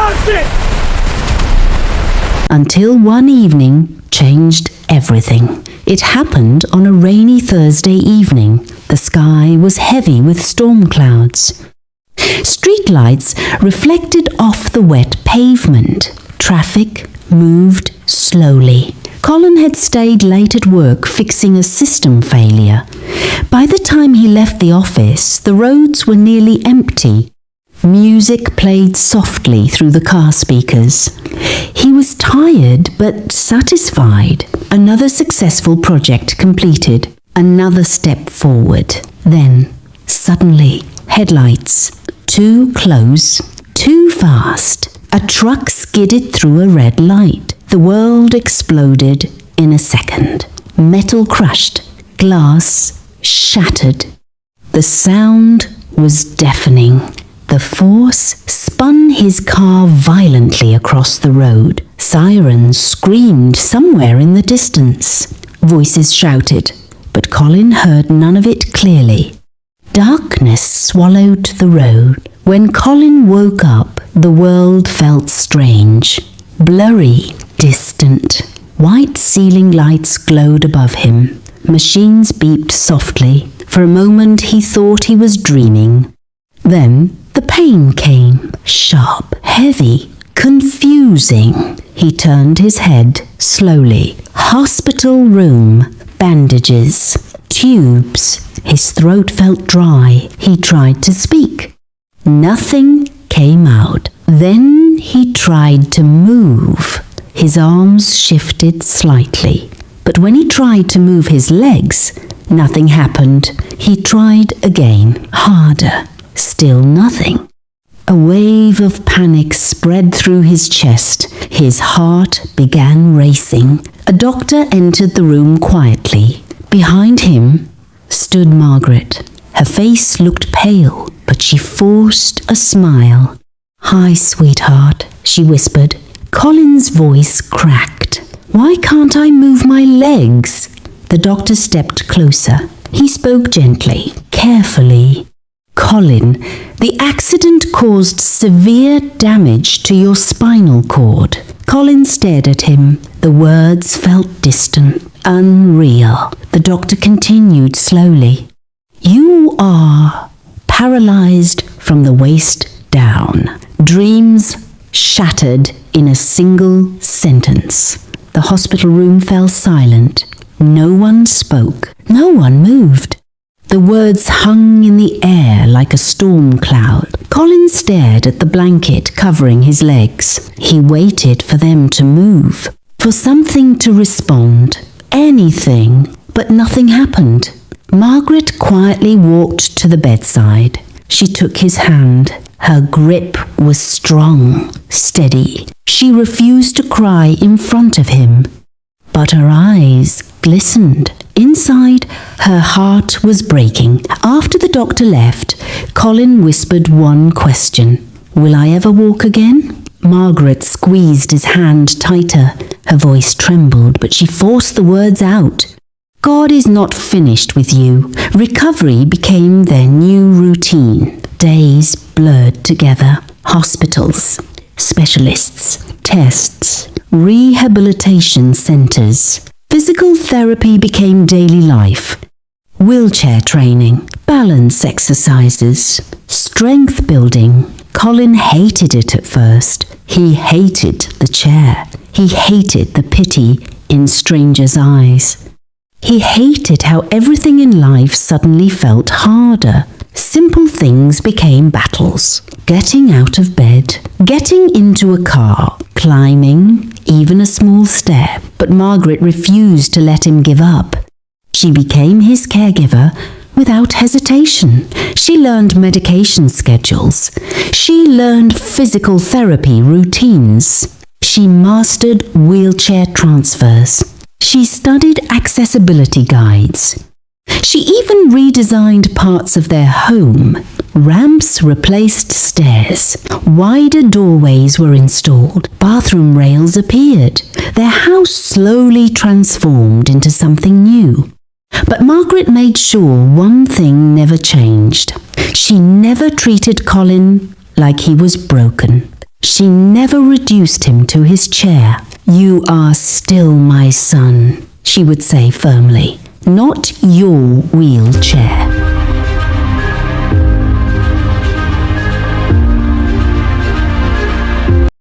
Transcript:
lost it! Until one evening changed everything. It happened on a rainy Thursday evening. The sky was heavy with storm clouds. Streetlights reflected off the wet pavement. Traffic moved slowly. Colin had stayed late at work fixing a system failure. By the time he left the office, the roads were nearly empty. Music played softly through the car speakers. He was tired but satisfied. Another successful project completed. Another step forward. Then, suddenly, headlights. Too close, too fast. A truck skidded through a red light. The world exploded in a second. Metal crushed. Glass shattered. The sound was deafening. The force spun his car violently across the road. Sirens screamed somewhere in the distance. Voices shouted, but Colin heard none of it clearly. Darkness swallowed the road. When Colin woke up, the world felt strange. Blurry, distant. White ceiling lights glowed above him. Machines beeped softly. For a moment he thought he was dreaming. Then the pain came, sharp, heavy, confusing. He turned his head slowly. Hospital room, bandages, tubes. His throat felt dry. He tried to speak. Nothing came out. Then he tried to move. His arms shifted slightly. But when he tried to move his legs, nothing happened. He tried again, harder. Still nothing. A wave of panic spread through his chest. His heart began racing. A doctor entered the room quietly. Behind him stood Margaret. Her face looked pale, but she forced a smile. "Hi, sweetheart," she whispered. Colin's voice cracked. "Why can't I move my legs?" The doctor stepped closer. He spoke gently, carefully. "Colin, the accident caused severe damage to your spinal cord." Colin stared at him. The words felt distant, unreal. The doctor continued slowly. "You are paralyzed from the waist down. Dreams shattered in a single sentence." The hospital room fell silent. No one spoke. No one moved. The words hung in the air like a storm cloud. Colin stared at the blanket covering his legs. He waited for them to move, for something to respond. Anything, but nothing happened. Margaret quietly walked to the bedside. She took his hand. Her grip was strong, steady. She refused to cry in front of him, but her eyes glistened. Inside, her heart was breaking. After the doctor left, Colin whispered one question. "Will I ever walk again?" Margaret squeezed his hand tighter. Her voice trembled, but she forced the words out. "God is not finished with you." Recovery became their new routine. Days blurred together. Hospitals, specialists, tests, rehabilitation centers. Physical therapy became daily life. Wheelchair training, balance exercises, strength building. Colin hated it at first. He hated the chair. He hated the pity in strangers' eyes. He hated how everything in life suddenly felt harder. Simple things became battles. Getting out of bed, getting into a car, climbing, even a small stair. But Margaret refused to let him give up. She became his caregiver without hesitation. She learned medication schedules. She learned physical therapy routines. She mastered wheelchair transfers. She studied accessibility guides. She even redesigned parts of their home. Ramps replaced stairs. Wider doorways were installed. Bathroom rails appeared. Their house slowly transformed into something new. But Margaret made sure one thing never changed. She never treated Colin like he was broken. She never reduced him to his chair. "You are still my son," she would say firmly, "not your wheelchair."